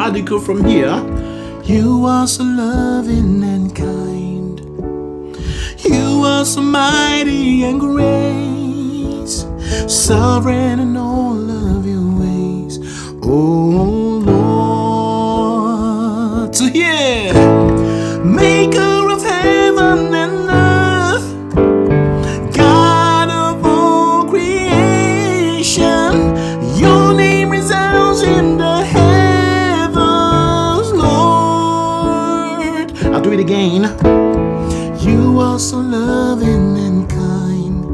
How do you go from here? You are so loving and kind. You are so mighty and grace, sovereign in all of your ways. Oh Lord, to hear, maker of heaven and earth, God of all creation, your name resounds in the heavens, Lord. I'll do it again. You are so loving and kind.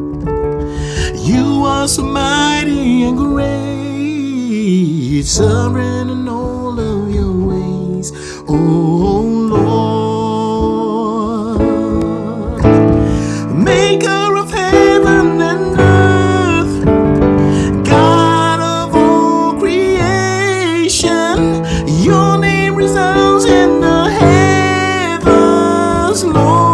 You are so mighty and great, sovereign in all of your ways. Oh Lord, maker of heaven and earth, God of all creation, your name resounds in the heavens, Lord.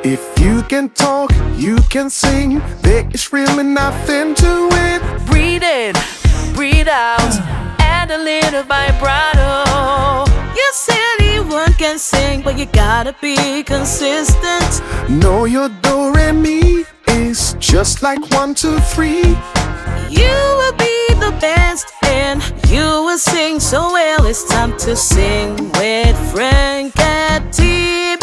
If you can talk, you can sing. There is really nothing to it. Breathe in, breathe out, add a little vibrato. Yes, anyone can sing, but you gotta be consistent. Know your do re mi is just like 1, 2, 3. You will be the best, and you will sing so well. It's time to sing with Frank at TBL.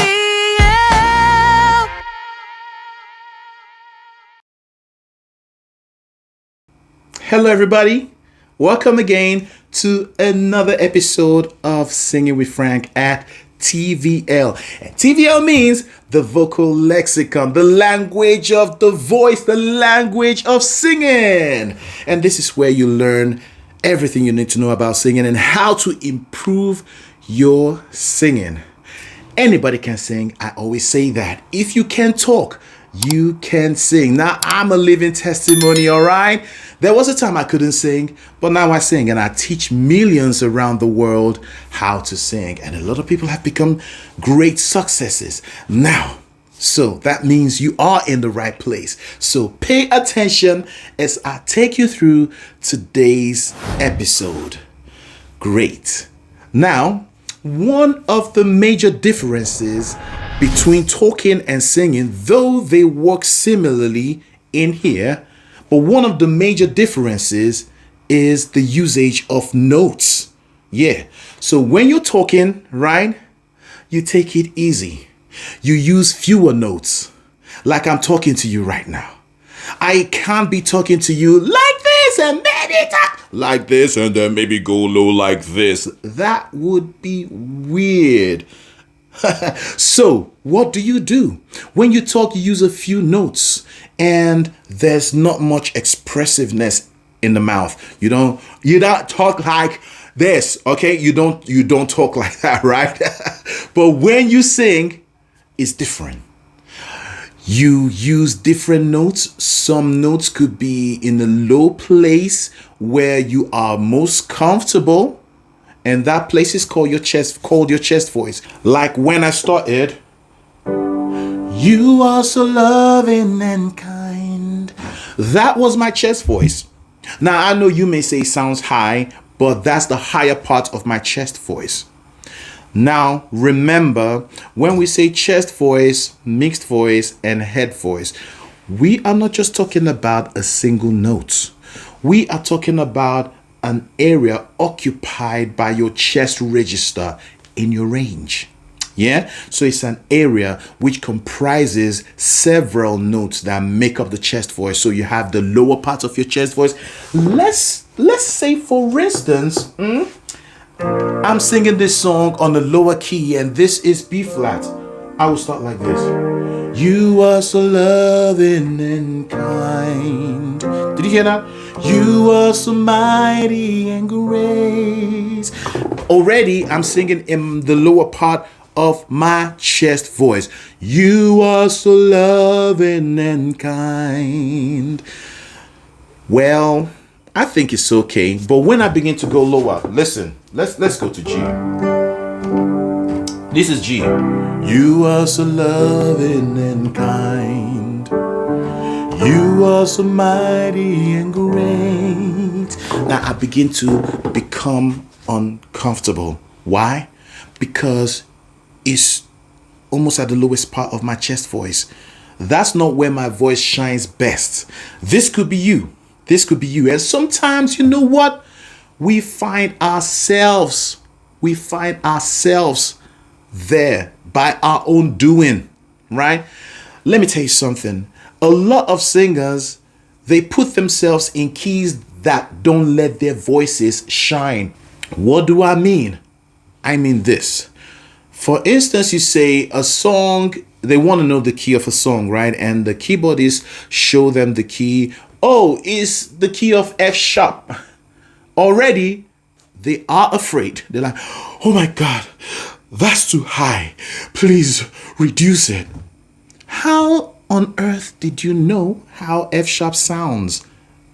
Hello, everybody. Welcome again to another episode of Singing with Frank at TVL. And TVL means the vocal lexicon, the language of the voice, the language of singing. And this is where you learn everything you need to know about singing and how to improve your singing. Anybody can sing. I always say that. If you can talk, you can sing. Now, I'm a living testimony, all right? There was a time I couldn't sing, but now I sing and I teach millions around the world how to sing. And a lot of people have become great successes now. So that means you are in the right place. So pay attention as I take you through today's episode. Great. Now, one of the major differences between talking and singing, though they work similarly in here, but one of the major differences is the usage of notes. Yeah. So when you're talking, right, you take it easy. You use fewer notes, like I'm talking to you right now. I can't be talking to you like this and maybe talk like this and then maybe go low like this. That would be weird. So what do? When you talk, you use a few notes and there's not much expressiveness in the mouth. You don't talk like this, okay? You don't talk like that, right? But when you sing, it's different. You use different notes. Some notes could be in a low place where you are most comfortable. And that place is called your chest voice. Like when I started, you are so loving and kind. That was my chest voice. Now I know you may say it sounds high, but that's the higher part of my chest voice. Now remember, when we say chest voice, mixed voice, and head voice, we are not just talking about a single note. We are talking about an area occupied by your chest register in your range. Yeah, so it's an area which comprises several notes that make up the chest voice. So you have the lower part of your chest voice. Let's say, for instance, I'm singing this song on the lower key and this is B flat. I will start like this. You are so loving and kind. Did you hear that? You are so mighty and grace. Already I'm singing in the lower part of my chest voice. You are so loving and kind. Well, I think it's okay, but when I begin to go lower, listen, let's go to G. This is G. You are so loving and kind. You are so mighty and great. Now I begin to become uncomfortable. Why? Because it's almost at the lowest part of my chest voice. That's not where my voice shines best. This could be you. This could be you. And sometimes, you know what? We find ourselves there by our own doing, right? Let me tell you something. A lot of singers, they put themselves in keys that don't let their voices shine. What do I mean? I mean this. For instance, you say a song, they want to know the key of a song, right? And the keyboardist show them the key. Oh, it's the key of F sharp. Already, they are afraid. They're like, oh my God, that's too high. Please reduce it. How on earth did you know how F sharp sounds?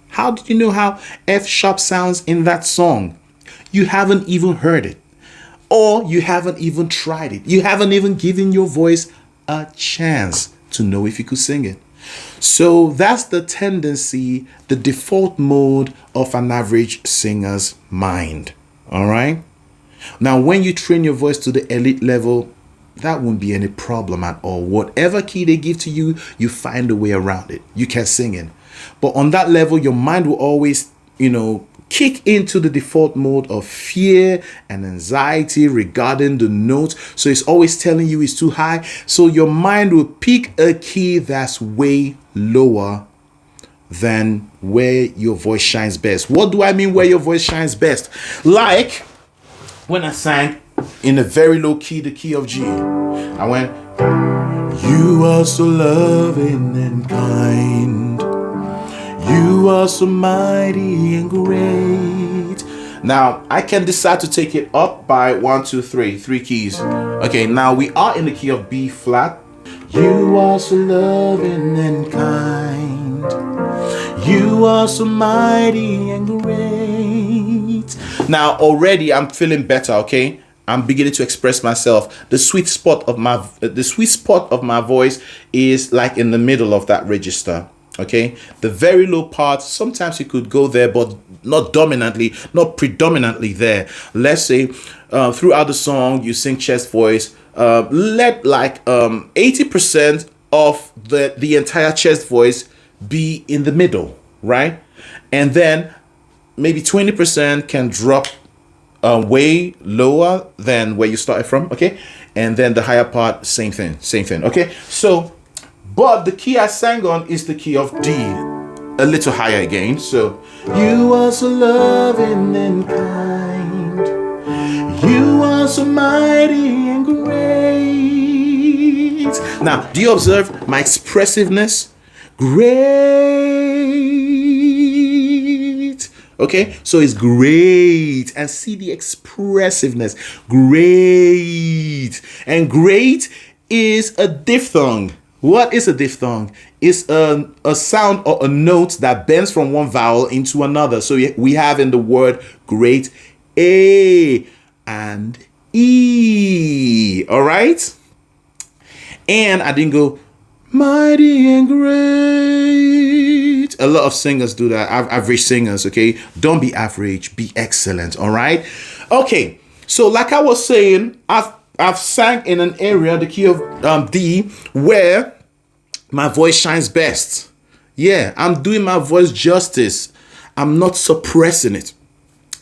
How did you know how F sharp sounds in that song? You haven't even heard it. Or you haven't even tried it. You haven't even given your voice a chance to know if you could sing it. So that's the tendency, the default mode of an average singer's mind. All right. Now, when you train your voice to the elite level, that won't be any problem at all. Whatever key they give to you, you find a way around it. You can sing it. But on that level, your mind will always, kick into the default mode of fear and anxiety regarding the notes. So it's always telling you it's too high. So your mind will pick a key that's way lower than where your voice shines best. What do I mean where your voice shines best? Like when I sang in a very low key, the key of G. I went, you are so loving and kind. You are so mighty and great. Now, I can decide to take it up by 1, 2, 3, 3 keys. Okay, now we are in the key of B flat. You are so loving and kind. You are so mighty and great. Now, already I'm feeling better, okay? I'm beginning to express myself. The sweet spot of my voice is like in the middle of that register. Okay, the very low part, sometimes you could go there, but not dominantly, not predominantly there. Let's say throughout the song, you sing chest voice. Let like 80% of the entire chest voice be in the middle, right? And then maybe 20% can drop way lower than where you started from, okay? And then the higher part, same thing, okay? So, but the key I sang on is the key of D, a little higher again. So, you are so loving and kind. You are so mighty and great. Now, do you observe my expressiveness? Great. Okay, so it's great. And see the expressiveness. Great. And great is a diphthong. What is a diphthong? It's a sound or a note that bends from one vowel into another. So we have in the word great A and E. All right? And I didn't go mighty and great. A lot of singers do that. Average singers, okay? Don't be average, be excellent. All right? Okay. So like I was saying, I've sang in an area, the key of D, where my voice shines best. Yeah, I'm doing my voice justice. I'm not suppressing it.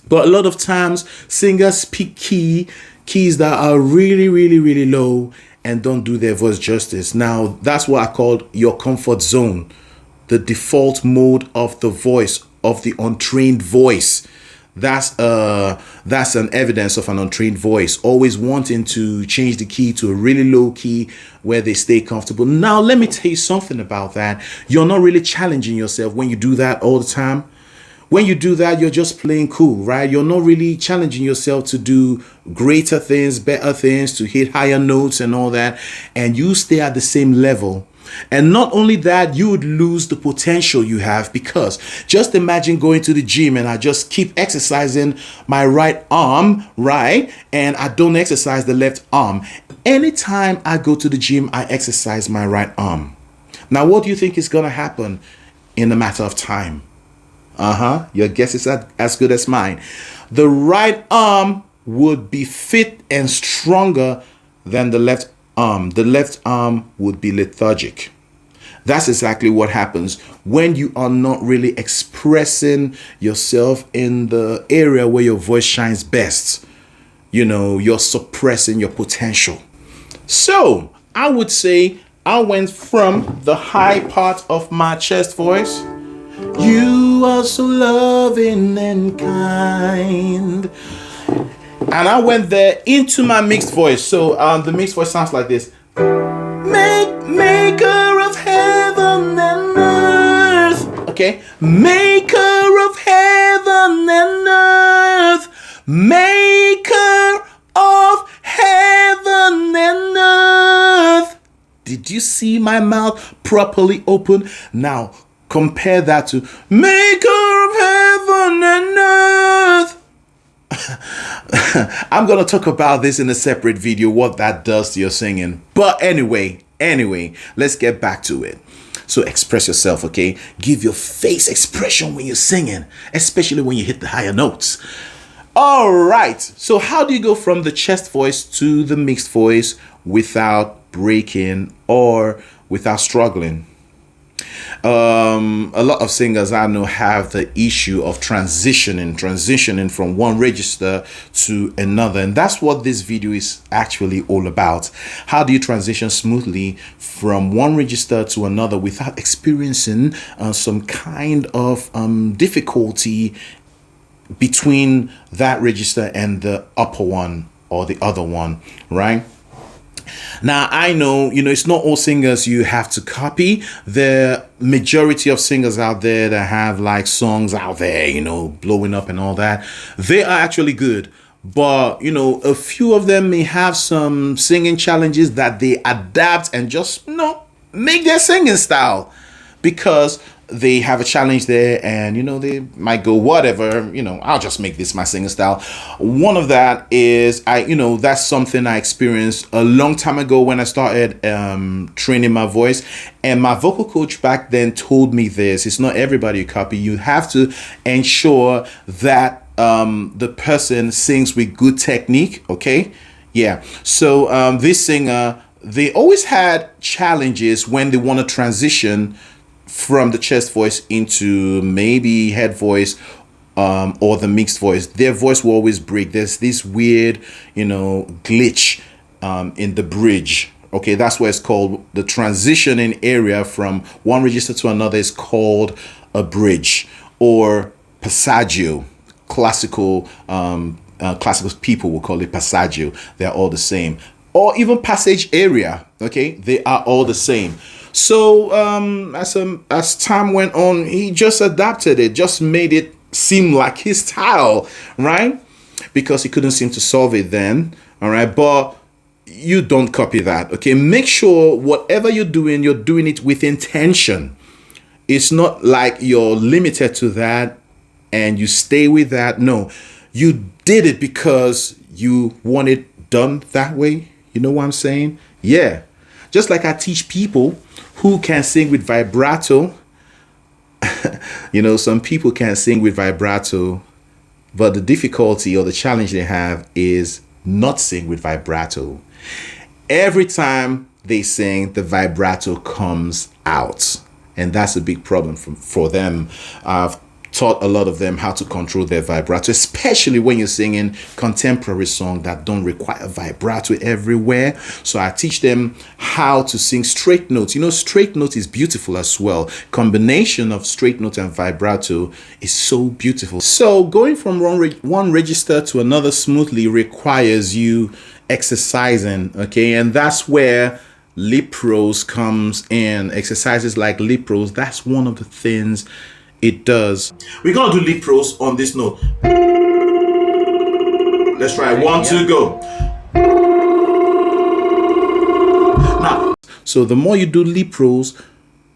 But a lot of times, singers pick keys that are really, really, really low and don't do their voice justice. Now, that's what I call your comfort zone, the default mode of the voice, of the untrained voice. That's an evidence of an untrained voice, always wanting to change the key to a really low key where they stay comfortable. Now, let me tell you something about that. You're not really challenging yourself when you do that all the time. When you do that, you're just playing cool, right? You're not really challenging yourself to do greater things, better things, to hit higher notes and all that. And you stay at the same level. And not only that, you would lose the potential you have, because just imagine going to the gym and I just keep exercising my right arm, right? And I don't exercise the left arm. Anytime I go to the gym, I exercise my right arm. Now, what do you think is going to happen in a matter of time? Your guess is as good as mine. The right arm would be fit and stronger than the left arm. The left arm would be lethargic. That's exactly what happens when you are not really expressing yourself in the area where your voice shines best. You're suppressing your potential. So I would say I went from the high part of my chest voice. You are so loving and kind. And I went there into my mixed voice. So the mixed voice sounds like this. Maker of heaven and earth. Okay. Maker of heaven and earth. Maker of heaven and earth. Did you see my mouth properly open? Now compare that to Maker of heaven and earth. I'm going to talk about this in a separate video, what that does to your singing. But anyway, let's get back to it. So express yourself, okay? Give your face expression when you're singing, especially when you hit the higher notes. All right. So how do you go from the chest voice to the mixed voice without breaking or without struggling? A lot of singers I know have the issue of transitioning from one register to another, and that's what this video is actually all about. How do you transition smoothly from one register to another without experiencing some kind of difficulty between that register and the upper one or the other one, right? Now, I know, it's not all singers you have to copy. The majority of singers out there that have like songs out there, blowing up and all that, they are actually good. But, a few of them may have some singing challenges that they adapt and just, make their singing style because they have a challenge there and, they might go, whatever, I'll just make this my singing style. One of that is, that's something I experienced a long time ago when I started training my voice. And my vocal coach back then told me this: it's not everybody you copy. You have to ensure that the person sings with good technique. Okay. Yeah. So this singer, they always had challenges when they want to transition from the chest voice into maybe head voice or the mixed voice. Their voice will always break. There's this weird, glitch in the bridge. Okay, that's why it's called the transitioning area from one register to another is called a bridge or passaggio. Classical people will call it passaggio. They're all the same. Or even passage area. Okay, they are all the same. So as time went on, he just adapted it, just made it seem like his style, right? Because he couldn't seem to solve it then, all right? But you don't copy that, okay? Make sure whatever you're doing it with intention. It's not like you're limited to that and you stay with that. No, you did it because you want it done that way. You know what I'm saying? Yeah. Just like I teach people who can sing with vibrato. Some people can sing with vibrato, but the difficulty or the challenge they have is not sing with vibrato. Every time they sing, the vibrato comes out. And that's a big problem for them. I've taught a lot of them how to control their vibrato, especially when you're singing contemporary songs that don't require vibrato everywhere. So I teach them how to sing straight notes. Straight note is beautiful as well. Combination of straight note and vibrato is so beautiful. So going from one register to another smoothly requires you exercising, okay? And that's where lip rolls comes in. Exercises like lip rolls, that's one of the things it does. We're gonna do lip rolls on this note. Let's try 1, 2, go. Now, so the more you do lip rolls,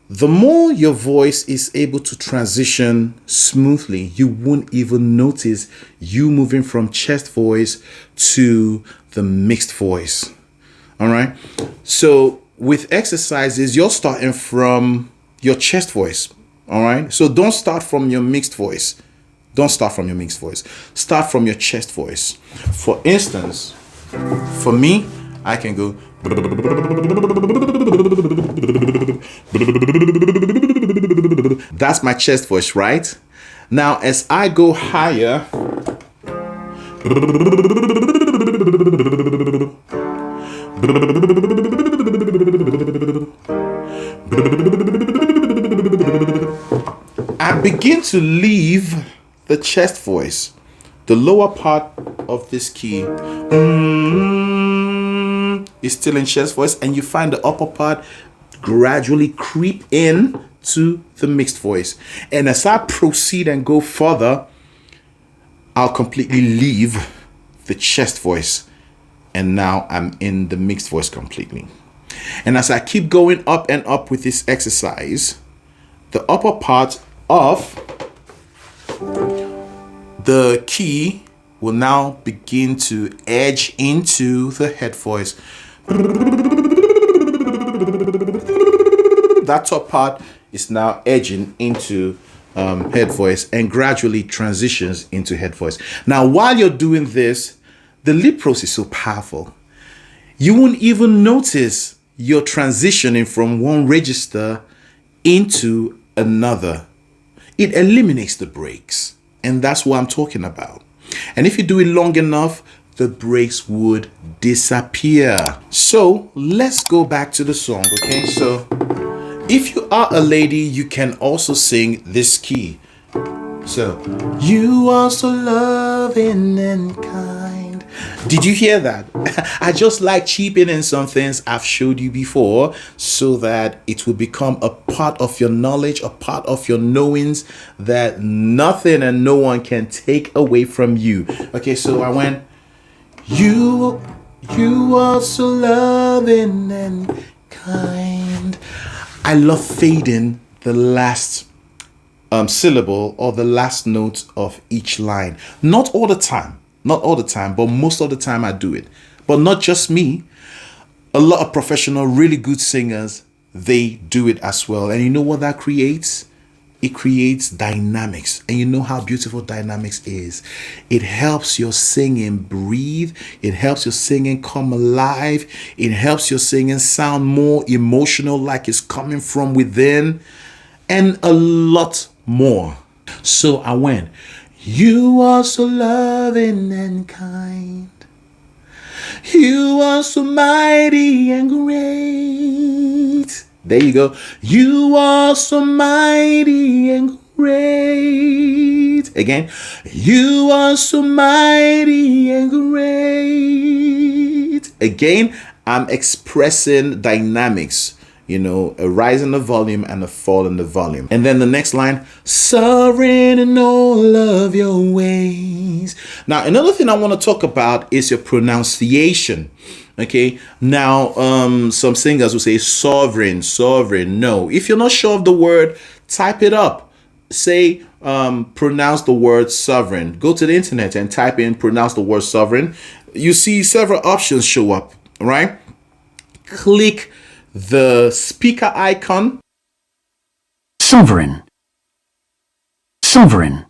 the more your voice is able to transition smoothly. You won't even notice you moving from chest voice to the mixed voice. All right. So with exercises, you're starting from your chest voice. All right. So don't start from your mixed voice. Don't start from your mixed voice. Start from your chest voice. For instance, for me, I can go. That's my chest voice, right? Now, as I go higher, I begin to leave the chest voice, the lower part of this key is still in chest voice, and you find the upper part gradually creep in to the mixed voice. And as I proceed and go further, I'll completely leave the chest voice, and now I'm in the mixed voice completely. And as I keep going up and up with this exercise, the upper part of the key will now begin to edge into the head voice. That top part is now edging into head voice and gradually transitions into head voice. Now, while you're doing this, the lip process is so powerful. You won't even notice you're transitioning from one register into another. It eliminates the breaks. And that's what I'm talking about. And if you do it long enough, the breaks would disappear. So let's go back to the song, okay? So if you are a lady, you can also sing this key. So, you are so loving and kind. Did you hear that? I just like cheaping in some things I've showed you before so that it will become a part of your knowledge, a part of your knowings that nothing and no one can take away from you. Okay, so I went, you are so loving and kind. I love fading the last syllable or the last note of each line. Not all the time, but most of the time I do it. But not just me. A lot of professional, really good singers, they do it as well. And you know what that creates? It creates dynamics. And you know how beautiful dynamics is. It helps your singing breathe. It helps your singing come alive. It helps your singing sound more emotional, like it's coming from within. And a lot more. So I went, you are so loving and kind. You are so mighty and great. There you go. You are so mighty and great. Again, you are so mighty and great. Again, I'm expressing dynamics. You know, a rise in the volume and a fall in the volume. And then the next line, sovereign in all of your ways. Now, another thing I want to talk about is your pronunciation. Okay. Now, some singers will say sovereign. No, if you're not sure of the word, type it up. Say, pronounce the word sovereign. Go to the internet and type in, pronounce the word sovereign. You see several options show up, right? Click the speaker icon. Sovereign. Sovereign.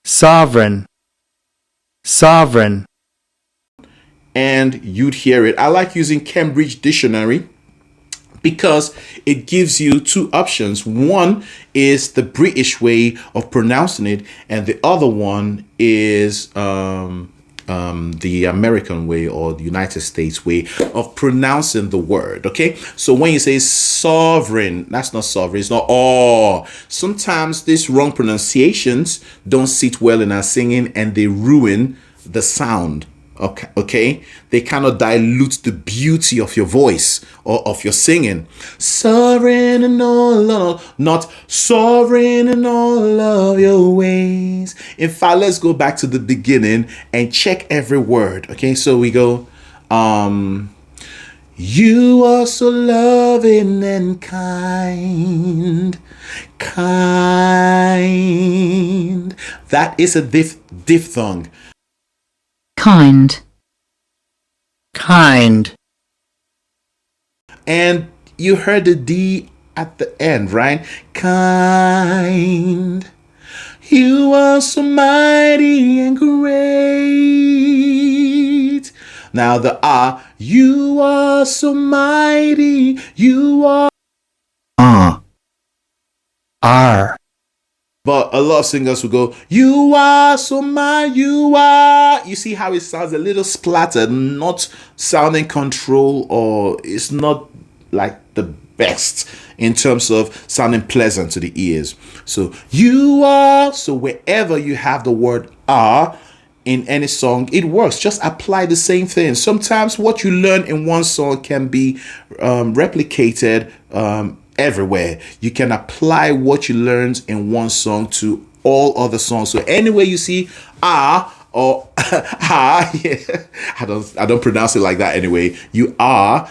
Sovereign. Sovereign. And you'd hear it. I like using Cambridge Dictionary because it gives you two options. One is the British way of pronouncing it, and the other one is the American way or the United States way of pronouncing the word. Okay, so when you say sovereign, that's not sovereign, it's not all. Sometimes these wrong pronunciations don't sit well in our singing and they ruin the sound. Okay, they kind of dilute the beauty of your voice or of your singing. Sovereign in all, not sovereign in all of your ways. In fact, let's go back to the beginning and check every word. Okay, so we go, you are so loving and kind. That is a diphthong. Kind. Kind. And you heard the D at the end, right? Kind. You are so mighty and great. Now the ah, you are so mighty. You are. R. But a lot of singers will go, you are so mighty, you are. You see how it sounds a little splattered, not sounding control, or it's not like the best in terms of sounding pleasant to the ears. So you are, so wherever you have the word are in any song, it works. Just apply the same thing. Sometimes what you learn in one song can be replicated everywhere. You can apply what you learned in one song to all other songs. So anywhere you see ah or ah, yeah, I don't pronounce it like that anyway. You are.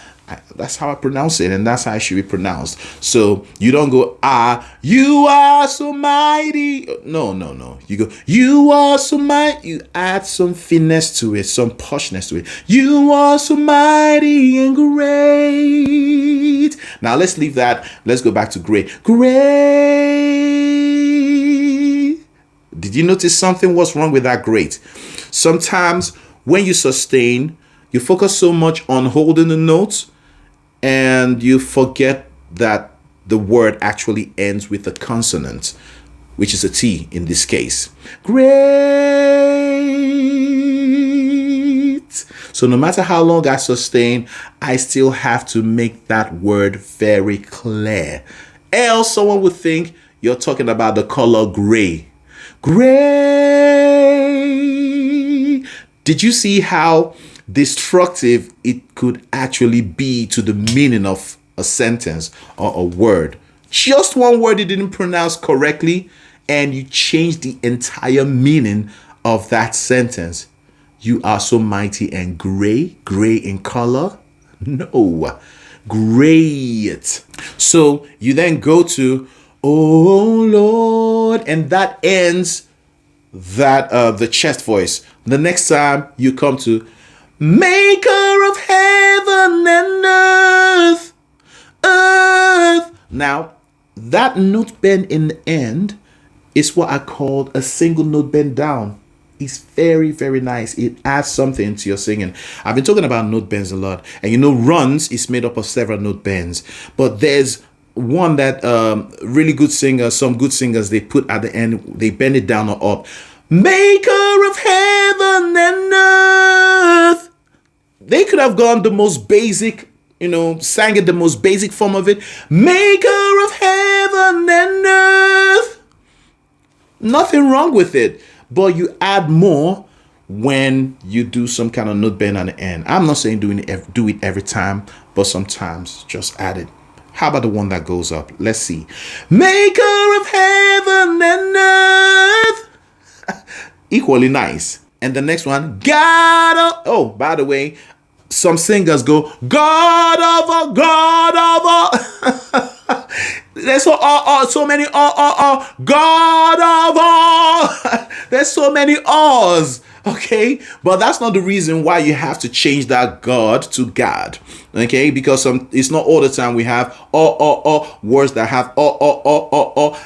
That's how I pronounce it, and that's how it should be pronounced. So you don't go, ah, you are so mighty. No. You go, you are so mighty. You add some finesse to it, some poshness to it. You are so mighty and great. Now let's leave that. Let's go back to great. Great. Did you notice something was wrong with that great? Sometimes when you sustain, you focus so much on holding the notes, and you forget that the word actually ends with a consonant, which is a T in this case. Great. So no matter how long I sustain, I still have to make that word very clear. Else someone would think you're talking about the color gray. Gray. Did you see how destructive it could actually be to the meaning of a sentence or a word? Just one word you didn't pronounce correctly, and you change the entire meaning of that sentence. You are so mighty and gray in color? No, great. So you then go to, oh Lord, and that ends that the chest voice. The next time you come to, Maker of heaven and earth. Now, that note bend in the end is what I call a single note bend down. It's very, very nice. It adds something to your singing. I've been talking about note bends a lot. And you know, runs is made up of several note bends. But there's one that really good singers, some good singers, they put at the end, they bend it down or up. Maker of heaven and earth. They could have gone the most basic, sang it the most basic form of it. Maker of heaven and earth. Nothing wrong with it. But you add more when you do some kind of note bend on the end. I'm not saying do it every time, but sometimes just add it. How about the one that goes up? Let's see. Maker of heaven and earth. Equally nice. And the next one, God of, oh, by the way, some singers go, God of all, God of all. There's so many God of all. There's so many ahs. Okay, but that's not the reason why you have to change that God to God. Okay, because it's not all the time we have words that have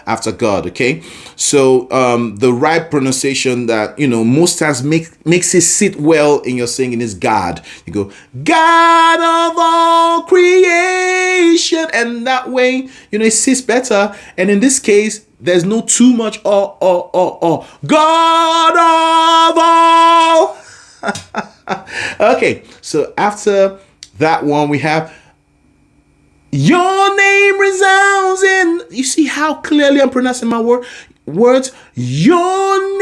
after God. Okay, so the right pronunciation that most times makes it sit well in your singing is God. You go God of all creation, and that way it sits better. And in this case, there's no too much God of all. Okay, so after that one, we have your name resounds in. You see how clearly I'm pronouncing my words? Your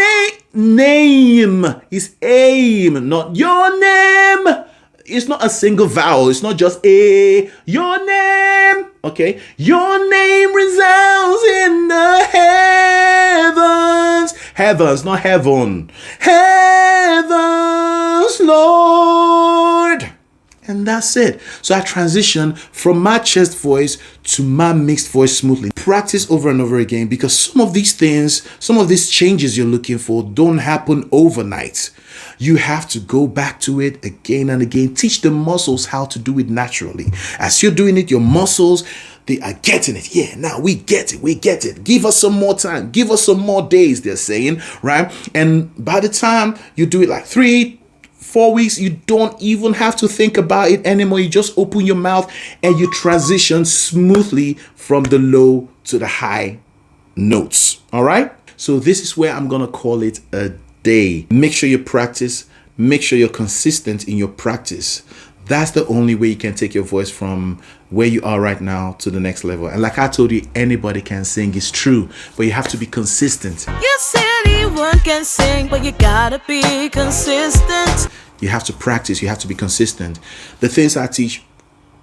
name is aim, not your name. It's not a single vowel. It's not just a. Your name. Okay. Your name resounds in the heavens. Heavens, not heaven. Heavens, Lord. And that's it. So I transition from my chest voice to my mixed voice smoothly. Practice over and over again, because some of these things, some of these changes you're looking for don't happen overnight. You have to go back to it again and again. Teach the muscles how to do it naturally. As you're doing it, your muscles, They are getting it. Yeah, now we get it. We get it. Give us some more time. Give us some more days, they're saying, right? And by the time you do it like 3-4 weeks, you don't even have to think about it anymore. You just open your mouth and you transition smoothly from the low to the high notes. All right. So this is where I'm going to call it a day. Make sure you practice. Make sure you're consistent in your practice. That's the only way you can take your voice from where you are right now to the next level. And like I told you, anybody can sing. It's true, but you have to be consistent. Yes, anyone can sing, but you gotta be consistent. You have to practice. You have to be consistent. The things I teach,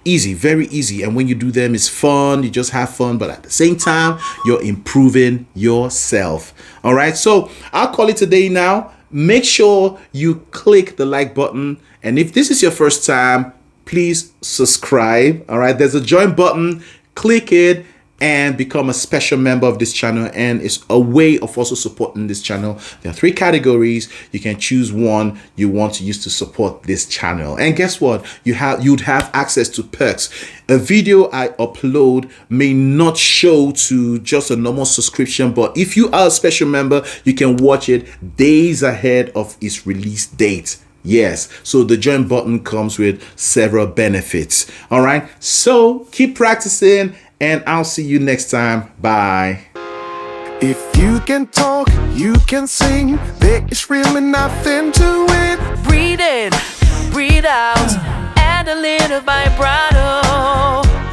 easy, very easy. And when you do them, it's fun. You just have fun. But at the same time, you're improving yourself. All right. So I'll call it a day now. Make sure you click the like button. And if this is your first time, please subscribe. All right. There's a join button. Click it and become a special member of this channel. And it's a way of also supporting this channel. There are 3 categories. You can choose one you want to use to support this channel. And guess what? You'd have access to perks. A video I upload may not show to just a normal subscription, but if you are a special member, you can watch it days ahead of its release date. Yes, so the join button comes with several benefits. All right, so keep practicing and I'll see you next time. Bye. If you can talk, you can sing. There is really nothing to it. Breathe in, breathe out, add a little vibrato.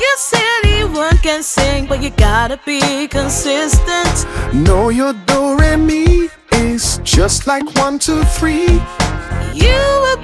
Yes, anyone can sing, but you gotta be consistent. Know your do re mi is just like 1, 2, 3. You will